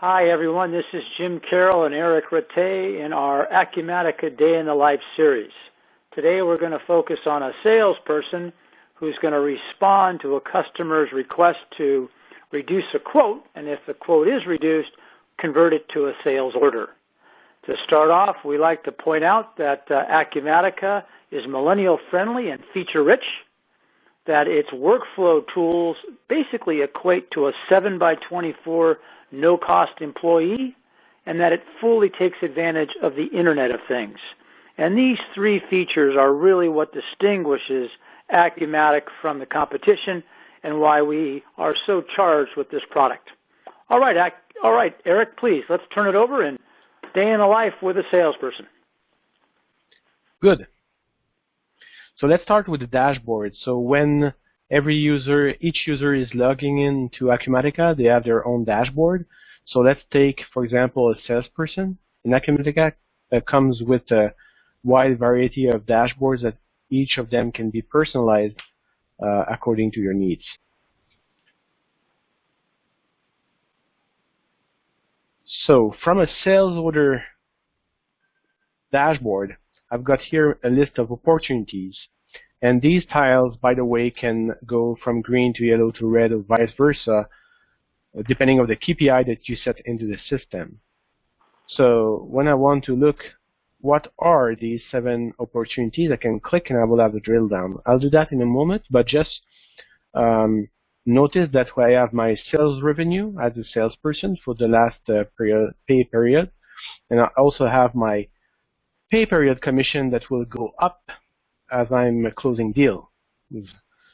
Hi everyone, this is Jim Carroll and Eric Rattay in our Acumatica Day in the Life series. Today we're going to focus on a salesperson who's going to respond to a customer's request to reduce a quote, and if the quote is reduced, convert it to a sales order. To start off, we like to point out that Acumatica is millennial friendly and feature rich, that its workflow tools basically equate to a 7x24 no-cost employee, and that it fully takes advantage of the Internet of Things. And these three features are really what distinguishes Acumatica from the competition and why we are so charged with this product. All right, Eric, please, let's turn it over and day in the life with a salesperson. Good. So let's start with the dashboard. So when each user is logging in to Acumatica, they have their own dashboard. So let's take, for example, a salesperson. And Acumatica comes with a wide variety of dashboards that each of them can be personalized according to your needs. So from a sales order dashboard, I've got here a list of opportunities. And these tiles, by the way, can go from green to yellow to red or vice versa, depending on the KPI that you set into the system. So when I want to look what are these 7 opportunities, I can click and I will have a drill down. I'll do that in a moment, but just notice that I have my sales revenue as a salesperson for the last pay period. And I also have my pay period commission that will go up as I'm closing deal.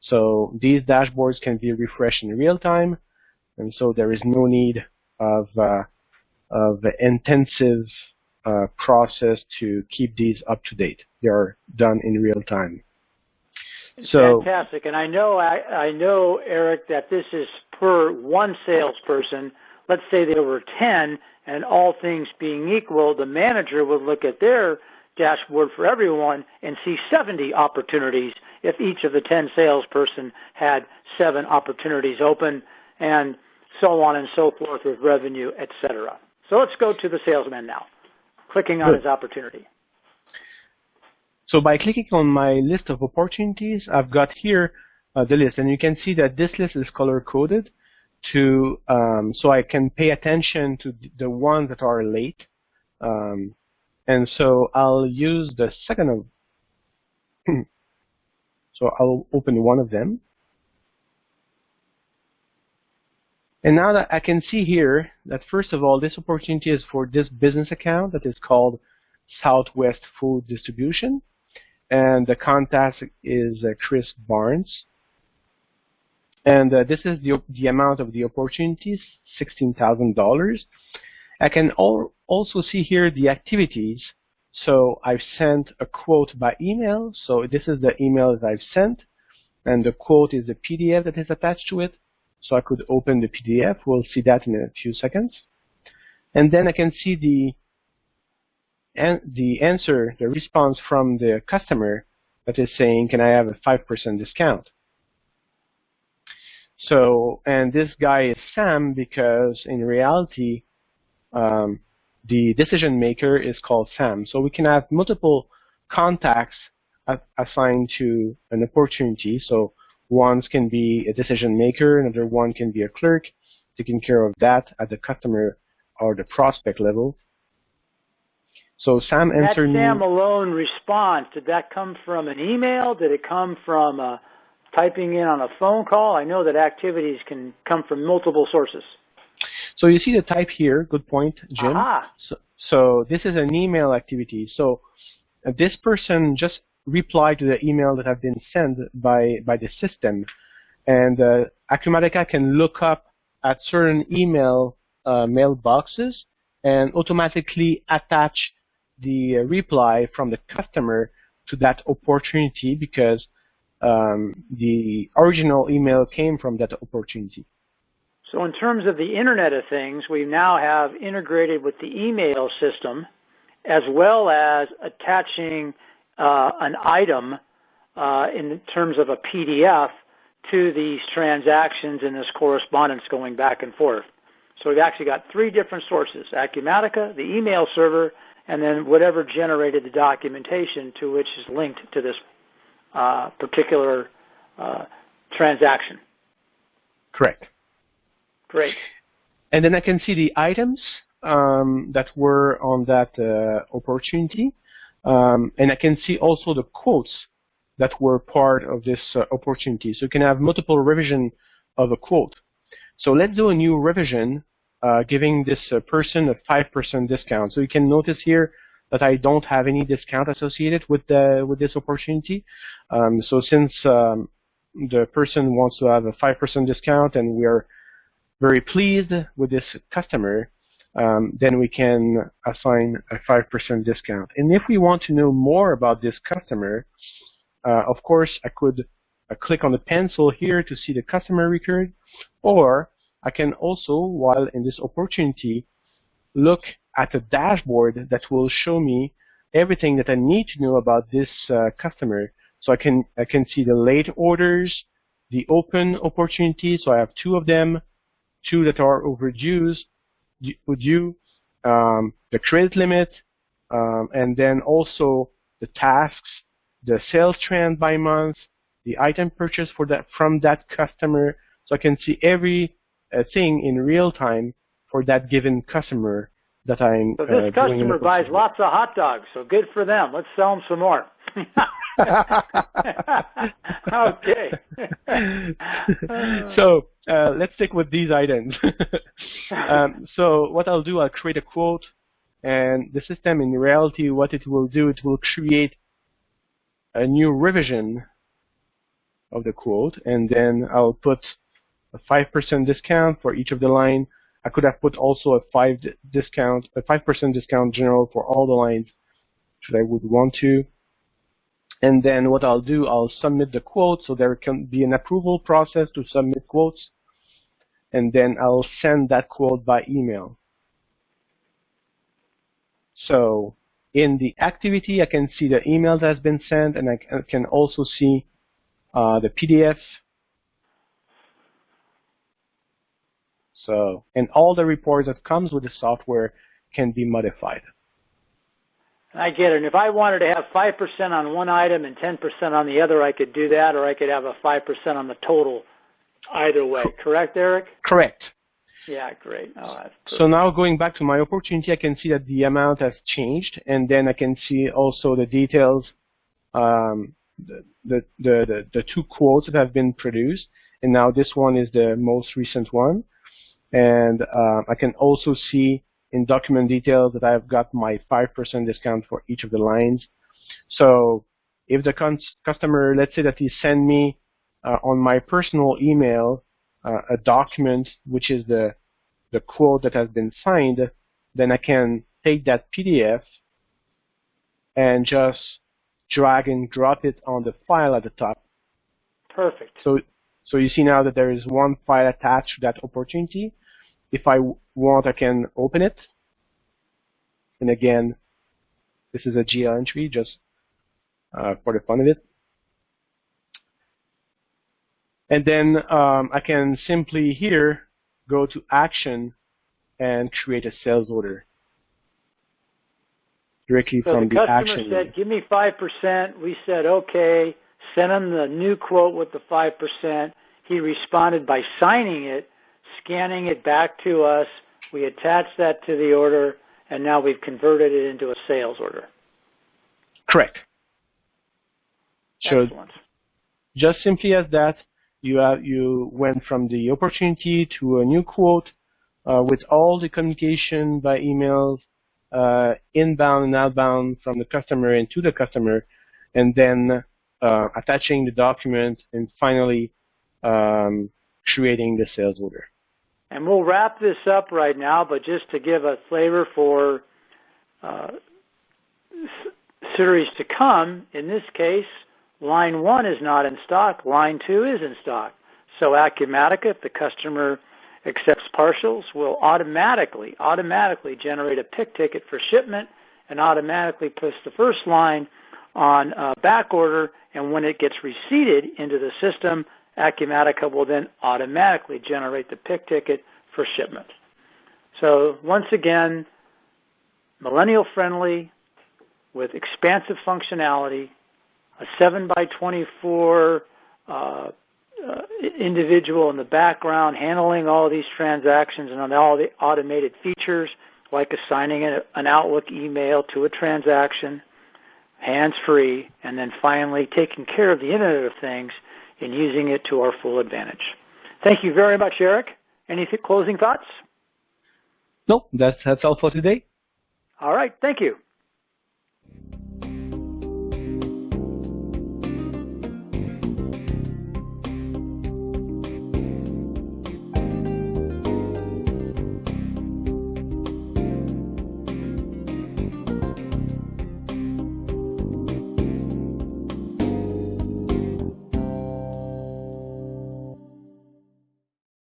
So these dashboards can be refreshed in real time, and so there is no need of intensive process to keep these up to date. They are done in real time. So fantastic, and I know, Eric, that this is per one salesperson. Let's say there were 10, and all things being equal, the manager would look at their dashboard for everyone and see 70 opportunities if each of the 10 salesperson had 7 opportunities open, and so on and so forth with revenue, etc. So let's go to the salesman now, clicking on his opportunity. So by clicking on my list of opportunities, I've got here the list, and you can see that this list is color-coded to so I can pay attention to the ones that are late. And so I'll use the second of, so I'll open one of them. And now that I can see here that first of all, this opportunity is for this business account that is called Southwest Food Distribution. And the contact is Chris Barnes. And this is the amount of the opportunities, $16,000. I can also see here the activities. So I've sent a quote by email. So this is the email that I've sent. And the quote is the PDF that is attached to it. So I could open the PDF. We'll see that in a few seconds. And then I can see the answer, the response from the customer that is saying, can I have a 5% discount? So, and this guy is Sam because in reality, the decision maker is called Sam. So we can have multiple contacts assigned to an opportunity. So one can be a decision maker, another one can be a clerk, taking care of that at the customer or the prospect level. So Sam answered me. That Sam alone response, did that come from an email? Did it come from typing in on a phone call? I know that activities can come from multiple sources. So you see the type here. Good point, Jim. Aha. So this is an email activity. So this person just replied to the email that have been sent by the system, and Acumatica can look up at certain email mailboxes and automatically attach the reply from the customer to that opportunity because the original email came from that opportunity. So in terms of the Internet of Things, we now have integrated with the email system as well as attaching an item in terms of a PDF to these transactions and this correspondence going back and forth. So we've actually got three different sources: Acumatica, the email server, and then whatever generated the documentation to which is linked to this particular transaction. Correct. Great. And then I can see the items that were on that opportunity, and I can see also the quotes that were part of this opportunity. So you can have multiple revision of a quote. So let's do a new revision, giving this person a 5% discount. So you can notice here that I don't have any discount associated with this opportunity. So since the person wants to have a 5% discount, and we are very pleased with this customer, then we can assign a 5% discount. And if we want to know more about this customer, of course, I could click on the pencil here to see the customer record, or I can also, while in this opportunity, look at a dashboard that will show me everything that I need to know about this customer. So I can see the late orders, the open opportunities. So I have two of them, two that are overdue, the credit limit, and then also the tasks, the sales trend by month, the item purchase from that customer. So I can see every thing in real time for that given customer that I'm So this customer buys lots of hot dogs, so good for them. Let's sell them some more. Okay. So let's stick with these items. So what I'll do, I'll create a quote, and the system in reality, what it will do, it will create a new revision of the quote, and then I'll put a 5% discount for each of the line. I could have put also a 5% discount general for all the lines should I would want to. And then what I'll do, I'll submit the quote, so there can be an approval process to submit quotes, and then I'll send that quote by email. So in the activity, I can see the email that has been sent, and I can also see the PDF. So, and all the reports that comes with the software can be modified. I get it. And if I wanted to have 5% on one item and 10% on the other, I could do that, or I could have a 5% on the total either way. Correct, Eric? Correct. Yeah, great. Oh, that's perfect. So now going back to my opportunity, I can see that the amount has changed, and then I can see also the details, the two quotes that have been produced, and now this one is the most recent one. And I can also see in document details that I've got my 5% discount for each of the lines. So if the customer, let's say that he send me on my personal email a document which is the quote that has been signed, then I can take that PDF and just drag and drop it on the file at the top. Perfect. So you see now that there is one file attached to that opportunity. If I want, I can open it. And again, this is a GL entry just for the fun of it. And then I can simply here go to Action and create a sales order directly from the Action. So the customer said, give me 5%. We said, okay. Sent him the new quote with the 5%. He responded by signing it, scanning it back to us. We attached that to the order, and now we've converted it into a sales order. Correct. Excellent. So just simply as that, you went from the opportunity to a new quote with all the communication by emails, inbound and outbound from the customer and to the customer, and then attaching the document, and finally creating the sales order. And we'll wrap this up right now, but just to give a flavor for series to come, in this case, line 1 is not in stock, line 2 is in stock. So Acumatica, if the customer accepts partials, will automatically generate a pick ticket for shipment and automatically puts the first line on back order, and when it gets receipted into the system, Acumatica will then automatically generate the pick ticket for shipment. So once again, millennial-friendly with expansive functionality, a 7 by 24 individual in the background handling all these transactions and all the automated features like assigning an Outlook email to a transaction, hands-free, and then finally taking care of the Internet of Things and using it to our full advantage. Thank you very much, Eric. Any closing thoughts? Nope, that's all for today. All right, thank you.